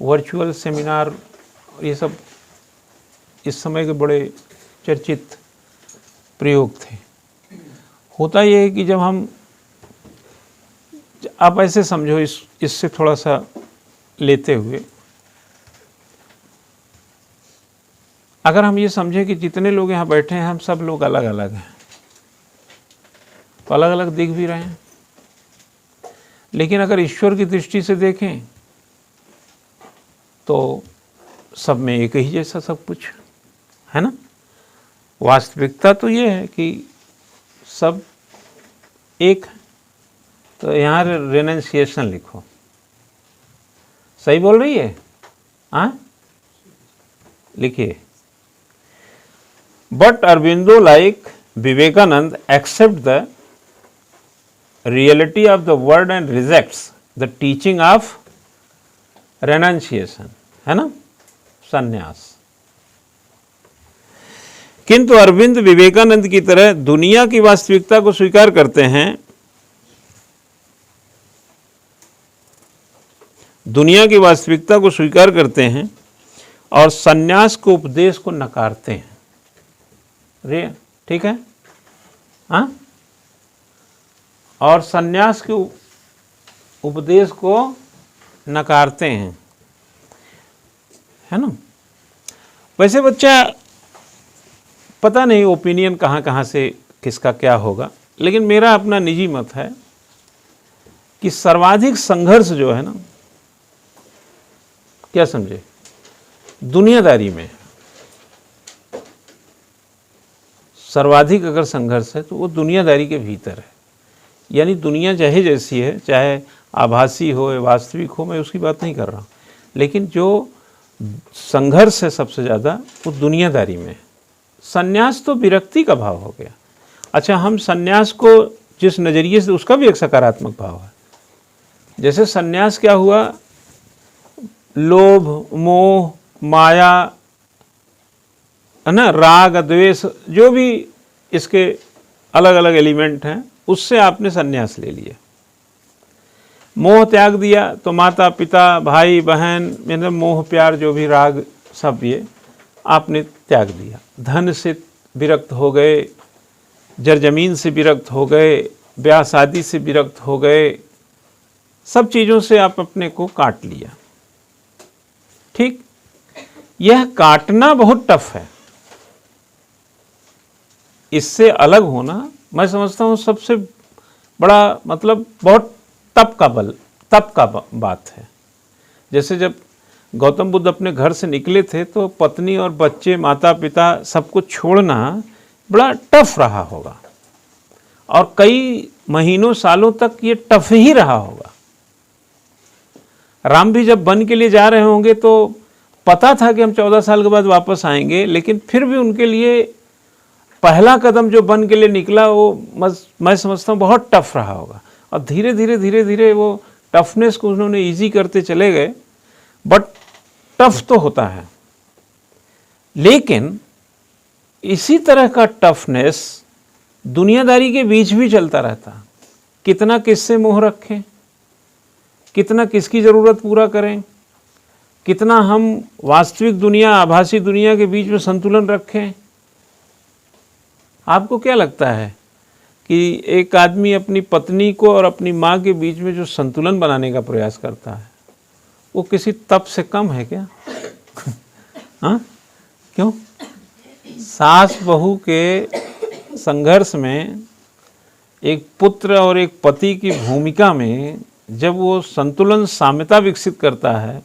वर्चुअल सेमिनार, ये सब इस समय के बड़े चर्चित प्रयोग थे। होता ये है कि जब हम, आप ऐसे समझो, इससे थोड़ा सा लेते हुए, अगर हम ये समझें कि जितने लोग यहाँ बैठे हैं, हम सब लोग अलग अलग हैं, तो अलग अलग दिख भी रहे हैं, लेकिन अगर ईश्वर की दृष्टि से देखें तो सब में एक ही जैसा सब कुछ है ना। वास्तविकता तो ये है कि सब एक है। तो यहाँ रेनंसिएशन लिखो, सही बोल रही है? हाँ, लिखिए, but Aurobindo like Vivekananda accept the reality of the word and rejects the teaching of renunciation, है ना, संन्यास। किंतु अरविंद विवेकानंद की तरह दुनिया की वास्तविकता को स्वीकार करते हैं, दुनिया की वास्तविकता को स्वीकार करते हैं और संन्यास को उपदेश को नकारते हैं। रे ठीक है, हाँ, और संन्यास के उपदेश को नकारते हैं, है ना। वैसे बच्चा, पता नहीं ओपिनियन कहाँ कहाँ से किसका क्या होगा, लेकिन मेरा अपना निजी मत है कि सर्वाधिक संघर्ष जो है ना, क्या समझे, दुनियादारी में सर्वाधिक अगर संघर्ष है तो वो दुनियादारी के भीतर है। यानी दुनिया चाहे जैसी है, चाहे आभासी हो या वास्तविक हो, मैं उसकी बात नहीं कर रहा हूँ, लेकिन जो संघर्ष है सबसे ज़्यादा वो दुनियादारी में। सन्यास तो विरक्ति का भाव हो गया। अच्छा, हम सन्यास को जिस नज़रिए से, उसका भी एक सकारात्मक भाव है। जैसे सन्यास क्या हुआ, लोभ, मोह, माया, है ना, राग, द्वेष, जो भी इसके अलग अलग एलिमेंट हैं, उससे आपने सन्यास ले लिया। मोह त्याग दिया तो माता पिता, भाई बहन, मतलब मोह प्यार, जो भी राग, सब ये आपने त्याग दिया। धन से विरक्त हो गए, जरजमीन से विरक्त हो गए, ब्याह शादी से विरक्त हो गए, सब चीज़ों से आप अपने को काट लिया। ठीक, यह काटना बहुत टफ है। इससे अलग होना मैं समझता हूँ सबसे बड़ा, मतलब बहुत तप का बात है। जैसे जब गौतम बुद्ध अपने घर से निकले थे तो पत्नी और बच्चे, माता पिता, सबको छोड़ना बड़ा टफ रहा होगा, और कई महीनों सालों तक ये टफ ही रहा होगा। राम भी जब वन के लिए जा रहे होंगे तो पता था कि हम 14 साल के बाद वापस आएंगे, लेकिन फिर भी उनके लिए पहला कदम जो वन के लिए निकला वो मैं समझता हूँ बहुत टफ रहा होगा। और धीरे धीरे वो टफनेस को उन्होंने इजी करते चले गए। बट टफ तो होता है, लेकिन इसी तरह का टफनेस दुनियादारी के बीच भी चलता रहता। कितना किससे मोह रखें, कितना किसकी ज़रूरत पूरा करें, कितना हम वास्तविक दुनिया, आभासी दुनिया के बीच में संतुलन रखें। आपको क्या लगता है कि एक आदमी अपनी पत्नी को और अपनी माँ के बीच में जो संतुलन बनाने का प्रयास करता है, वो किसी तप से कम है क्या? हाँ, क्यों? सास बहू के संघर्ष में एक पुत्र और एक पति की भूमिका में जब वो संतुलन, साम्यता विकसित करता है,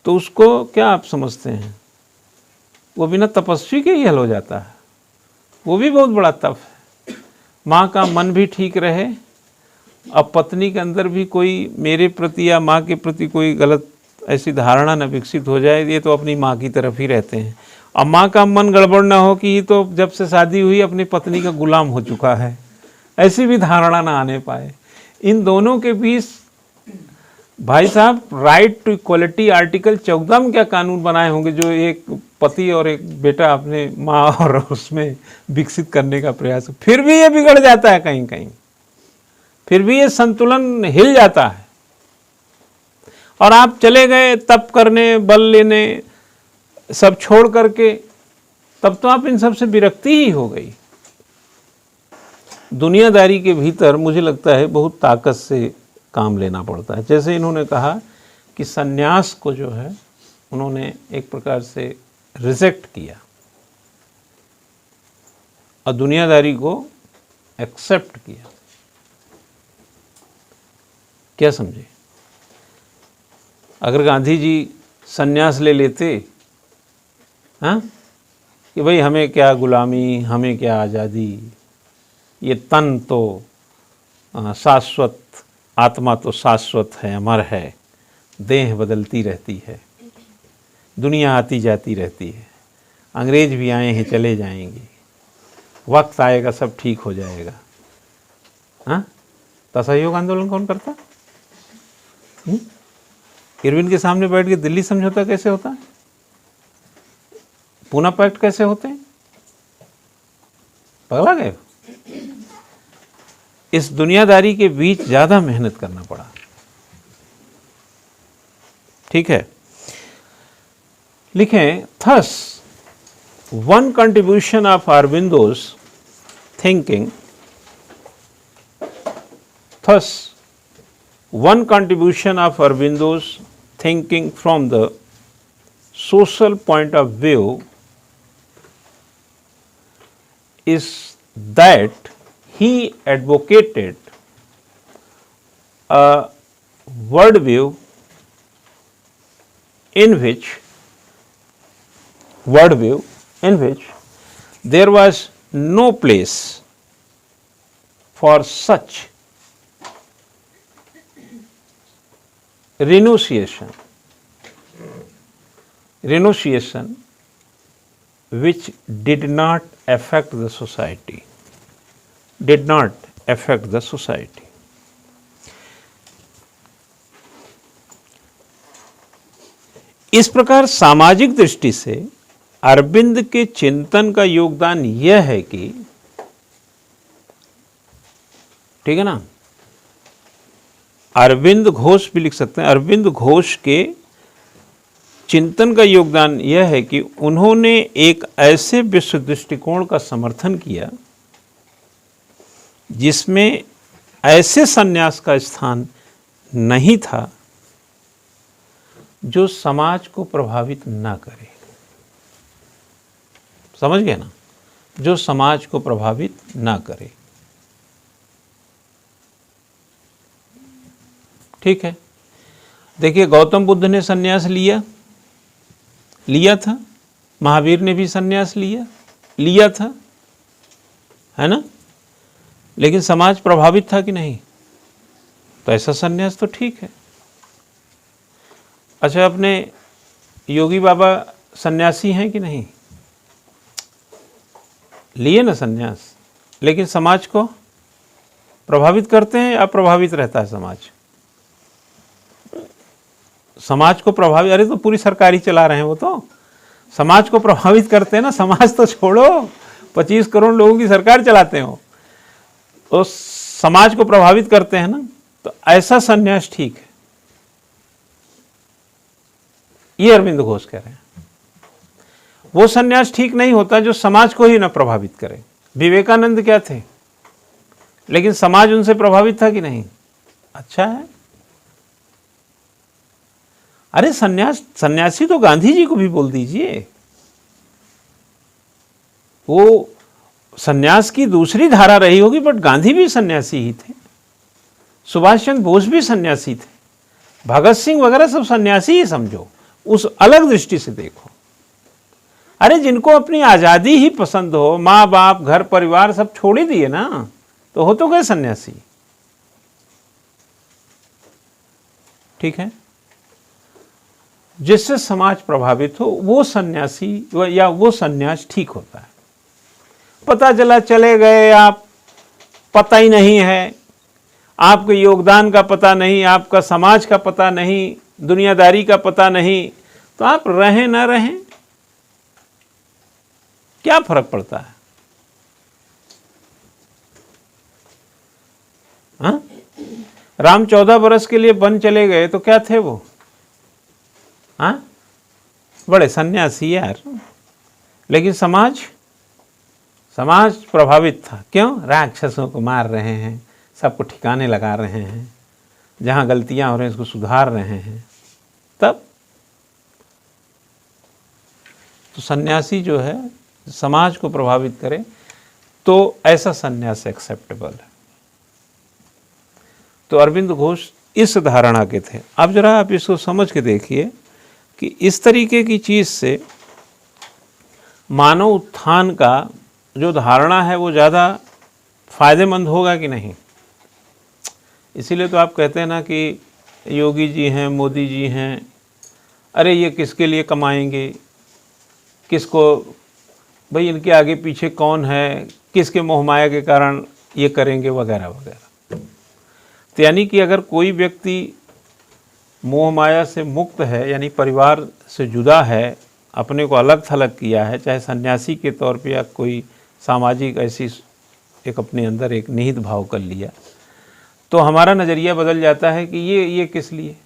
तो उसको क्या आप समझते हैं, वो बिना तपस्वी के ही हल हो जाता है। वो भी बहुत बड़ा तप है। माँ का मन भी ठीक रहे, अब पत्नी के अंदर भी कोई मेरे प्रति या माँ के प्रति कोई गलत ऐसी धारणा न विकसित हो जाए, ये तो अपनी माँ की तरफ ही रहते हैं। अब माँ का मन गड़बड़ ना हो कि ये तो जब से शादी हुई अपनी पत्नी का गुलाम हो चुका है, ऐसी भी धारणा ना आने पाए। इन दोनों के बीच भाई साहब राइट टू इक्वलिटी आर्टिकल 14 में क्या कानून बनाए होंगे जो एक पति और एक बेटा अपने माँ और उसमें विकसित करने का प्रयास, फिर भी ये बिगड़ जाता है कहीं कहीं, फिर भी ये संतुलन हिल जाता है। और आप चले गए तप करने, बल लेने, सब छोड़ करके, तब तो आप इन सब से विरक्ति ही हो गई। दुनियादारी के भीतर मुझे लगता है बहुत ताकत से काम लेना पड़ता है। जैसे इन्होंने कहा कि सन्यास को जो है उन्होंने एक प्रकार से रिजेक्ट किया और दुनियादारी को एक्सेप्ट किया। क्या समझे? अगर गांधी जी सन्यास ले लेते, हाँ, कि भाई हमें क्या गुलामी, हमें क्या आज़ादी, ये तन तो शाश्वत, आत्मा तो शाश्वत है, अमर है, देह बदलती रहती है, दुनिया आती जाती रहती है, अंग्रेज भी आए हैं चले जाएंगे, वक्त आएगा सब ठीक हो जाएगा। हाँ, तो असहयोग आंदोलन कौन करता? इरविन के सामने बैठ के दिल्ली समझौता कैसे होता है, पूना पैक्ट कैसे होते हैं? पगला गए। इस दुनियादारी के बीच ज़्यादा मेहनत करना पड़ा। ठीक है, लिखें, thus one contribution of Aurobindo's thinking, thus one contribution of Aurobindo's thinking from the social point of view is that he advocated a worldview in which there was no place for such renunciation renunciation which did not affect the society, did not affect the society. इस प्रकार सामाजिक दृष्टि से अरविंद के चिंतन का योगदान यह है कि, ठीक है ना, अरविंद घोष भी लिख सकते हैं, अरविंद घोष के चिंतन का योगदान यह है कि उन्होंने एक ऐसे विश्व दृष्टिकोण का समर्थन किया जिसमें ऐसे संन्यास का स्थान नहीं था जो समाज को प्रभावित ना करे। समझ गए ना, जो समाज को प्रभावित ना करे। ठीक है, देखिए गौतम बुद्ध ने संन्यास लिया था, महावीर ने भी संन्यास लिया था, है ना, लेकिन समाज प्रभावित था कि नहीं? तो ऐसा संन्यास तो ठीक है। अच्छा, अपने योगी बाबा सन्यासी हैं कि नहीं? लिए ना संन्यास, लेकिन समाज को प्रभावित करते हैं या अप्रभावित रहता है समाज? समाज को प्रभावित, अरे तो पूरी सरकारी चला रहे हैं वो, तो समाज को प्रभावित करते हैं ना। समाज तो छोड़ो, 25 करोड़ लोगों की सरकार चलाते हो, तो समाज को प्रभावित करते हैं ना, तो ऐसा संन्यास ठीक है। ये अरविंद घोष कह रहे हैं। वो संन्यास ठीक नहीं होता जो समाज को ही ना प्रभावित करे। विवेकानंद क्या थे, लेकिन समाज उनसे प्रभावित था कि नहीं? अच्छा है। अरे सन्यासी तो गांधी जी को भी बोल दीजिए, वो सन्यास की दूसरी धारा रही होगी, बट गांधी भी सन्यासी ही थे, सुभाष चंद्र बोस भी सन्यासी थे, भगत सिंह वगैरह सब सन्यासी ही समझो, उस अलग दृष्टि से देखो। अरे जिनको अपनी आजादी ही पसंद हो, माँ बाप घर परिवार सब छोड़ ही दिए ना, तो हो तो गए सन्यासी। ठीक है, जिससे समाज प्रभावित हो वो सन्यासी या वो सन्यास ठीक होता है। पता चला चले गए आप, पता ही नहीं है, आपके योगदान का पता नहीं, आपका समाज का पता नहीं, दुनियादारी का पता नहीं, तो आप रहें ना रहें, क्या फर्क पड़ता है? हाँ? राम 14 बरस के लिए वन चले गए तो क्या थे वो? हाँ, बड़े सन्यासी यार, लेकिन समाज प्रभावित था। क्यों? राक्षसों को मार रहे हैं, सबको ठिकाने लगा रहे हैं, जहां गलतियां हो रही हैं उसको सुधार रहे हैं। तब तो सन्यासी जो है समाज को प्रभावित करे तो ऐसा सन्यास एक्सेप्टेबल है। तो अरविंद घोष इस धारणा के थे। अब जरा आप इसको समझ के देखिए कि इस तरीके की चीज़ से मानव उत्थान का जो धारणा है वो ज़्यादा फायदेमंद होगा कि नहीं? इसीलिए तो आप कहते हैं ना कि योगी जी हैं, मोदी जी हैं, अरे ये किसके लिए कमाएंगे, किसको, भाई इनके आगे पीछे कौन है, किसके मोहमाया के कारण ये करेंगे वगैरह वगैरह। तो यानी कि अगर कोई व्यक्ति मोह माया से मुक्त है, यानी परिवार से जुदा है, अपने को अलग थलग किया है, चाहे सन्यासी के तौर पे या कोई सामाजिक ऐसी एक अपने अंदर एक निहित भाव कर लिया, तो हमारा नज़रिया बदल जाता है कि ये किस लिए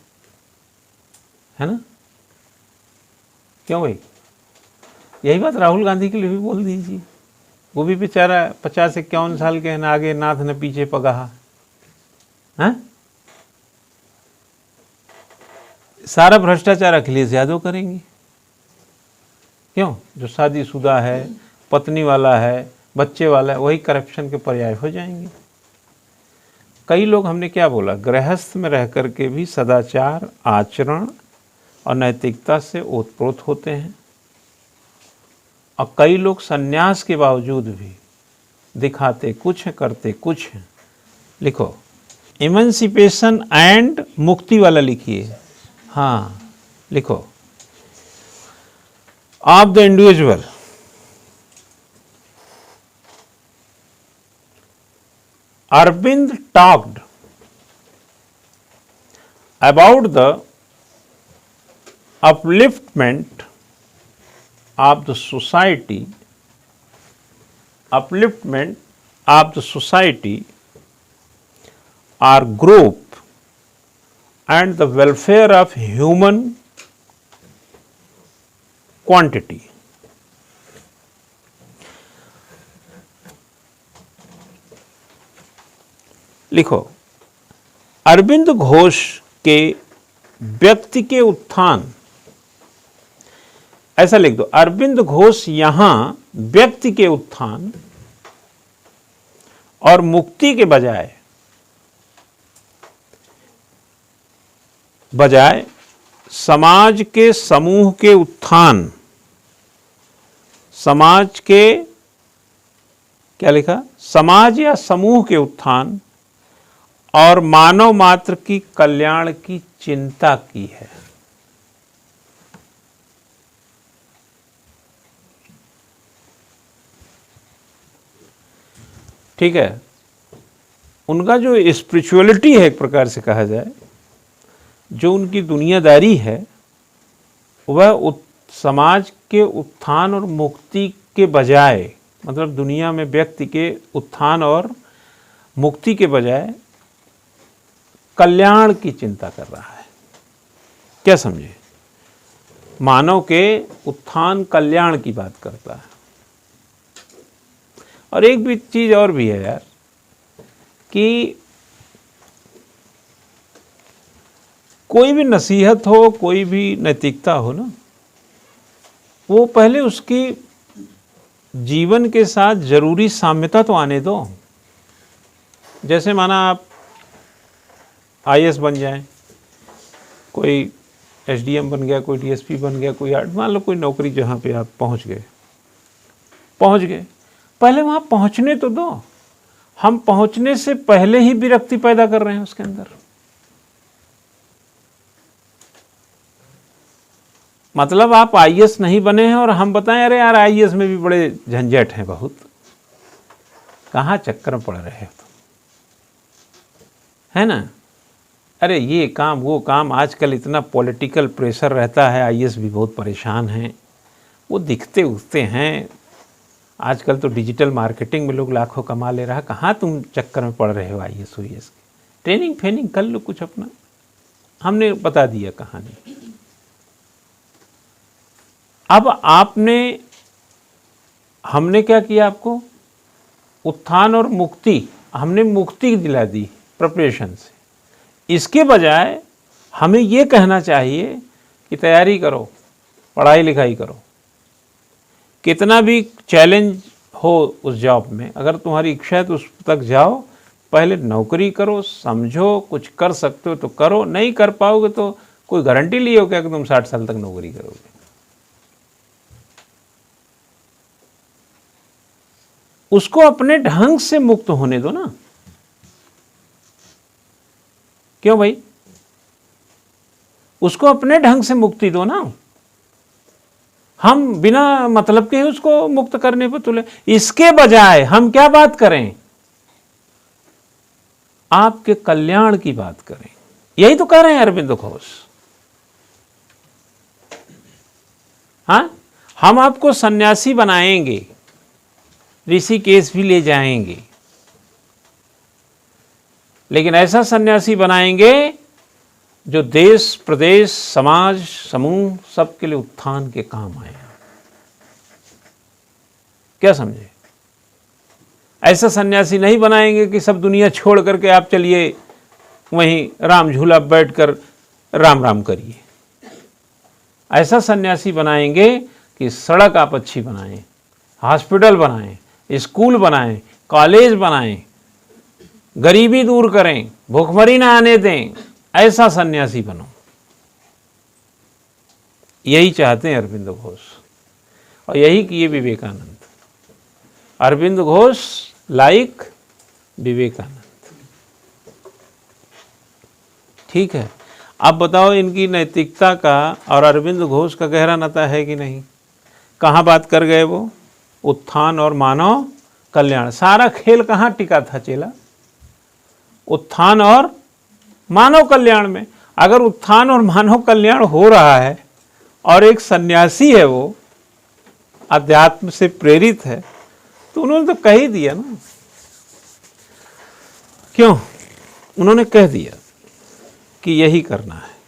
है ना। क्यों भाई? यही बात राहुल गांधी के लिए भी बोल दीजिए, वो भी बेचारा 50-51 साल के हैं, न आगे नाथ न पीछे पगाहा। हाँ, सारा भ्रष्टाचार अखिलेश यादव करेंगे। क्यों? जो शादीशुदा है, पत्नी वाला है, बच्चे वाला है, वही करप्शन के पर्याय हो जाएंगे। कई लोग, हमने क्या बोला, गृहस्थ में रह कर के भी सदाचार, आचरण और नैतिकता से ओतप्रोत होते हैं, और कई लोग सन्यास के बावजूद भी दिखाते कुछ हैं, करते कुछ हैं। लिखो, इमेंसिपेशन एंड मुक्ति वाला लिखिए। हाँ लिखो, of the individual. Arvind talked about the upliftment of the society, or group, and the welfare of human quantity. लिखो, अरविंद घोष के व्यक्ति के उत्थान, ऐसा लिख दो, अरविंद घोष यहां व्यक्ति के उत्थान और मुक्ति के बजाय समाज के समूह के उत्थान, समाज के, क्या लिखा, समाज या समूह के उत्थान और मानव मात्र की कल्याण की चिंता की है। ठीक है, उनका जो स्पिरिचुअलिटी है, एक प्रकार से कहा जाए, जो उनकी दुनियादारी है, वह समाज के उत्थान और मुक्ति के बजाय, मतलब दुनिया में व्यक्ति के उत्थान और मुक्ति के बजाय कल्याण की चिंता कर रहा है। क्या समझे? मानव के उत्थान कल्याण की बात करता है। और एक भी चीज और भी है यार, कि कोई भी नसीहत हो, कोई भी नैतिकता हो ना, वो पहले उसकी जीवन के साथ जरूरी साम्यता तो आने दो। जैसे माना आप आईएएस बन जाएं, कोई एसडीएम बन गया, कोई डीएसपी बन गया, कोई मान लो कोई नौकरी जहाँ पे आप पहुँच गए, पहले वहाँ पहुँचने तो दो। हम पहुँचने से पहले ही विरक्ति पैदा कर रहे हैं उसके अंदर। मतलब आप आईएएस नहीं बने हैं और हम बताएं अरे यार आईएएस में भी बड़े झंझट हैं बहुत, कहाँ चक्कर में पड़ रहे हो तुम, है ना? अरे ये काम वो काम, आजकल इतना पॉलिटिकल प्रेशर रहता है, आईएएस भी बहुत परेशान हैं, वो दिखते उठते हैं। आजकल तो डिजिटल मार्केटिंग में लोग लाखों कमा ले रहा है, कहाँ तुम चक्कर में पड़ रहे हो आईएएस की? ट्रेनिंग फेनिंग कर लो कुछ अपना। हमने बता दिया कहानी। अब हमने क्या किया? आपको उत्थान और मुक्ति, हमने मुक्ति दिला दी प्रिपरेशन से। इसके बजाय हमें ये कहना चाहिए कि तैयारी करो, पढ़ाई लिखाई करो, कितना भी चैलेंज हो उस जॉब में, अगर तुम्हारी इच्छा है तो उस तक जाओ, पहले नौकरी करो, समझो कुछ कर सकते हो तो करो, नहीं कर पाओगे तो कोई गारंटी लिए हो क्या कि तुम 60 साल तक नौकरी करोगे? उसको अपने ढंग से मुक्त होने दो ना। क्यों भाई? उसको अपने ढंग से मुक्ति दो ना। हम बिना मतलब के ही उसको मुक्त करने पर तुले। इसके बजाय हम क्या बात करें? आपके कल्याण की बात करें। यही तो कह रहे हैं अरविंद घोष। हाँ, हम आपको सन्यासी बनाएंगे, ऋषिकेश भी ले जाएंगे, लेकिन ऐसा सन्यासी बनाएंगे जो देश, प्रदेश, समाज, समूह सबके लिए उत्थान के काम आए। क्या समझे? ऐसा सन्यासी नहीं बनाएंगे कि सब दुनिया छोड़ करके आप चलिए वहीं राम झूला बैठकर राम राम करिए। ऐसा सन्यासी बनाएंगे कि सड़क आप अच्छी बनाएं, हॉस्पिटल बनाएं, स्कूल बनाएं, कॉलेज बनाएं, गरीबी दूर करें, भूखमरी ना आने दें। ऐसा सन्यासी बनो। यही चाहते हैं अरविंद घोष, और यही किए विवेकानंद। अरविंद घोष लाइक विवेकानंद। ठीक है, अब बताओ इनकी नैतिकता का और अरविंद घोष का गहरा नाता है कि नहीं? कहाँ बात कर गए वो? उत्थान और मानव कल्याण। सारा खेल कहाँ टिका था चेला? उत्थान और मानव कल्याण में। अगर उत्थान और मानव कल्याण हो रहा है और एक सन्यासी है, वो अध्यात्म से प्रेरित है, तो उन्होंने तो कह ही दिया ना। क्यों? उन्होंने कह दिया कि यही करना है।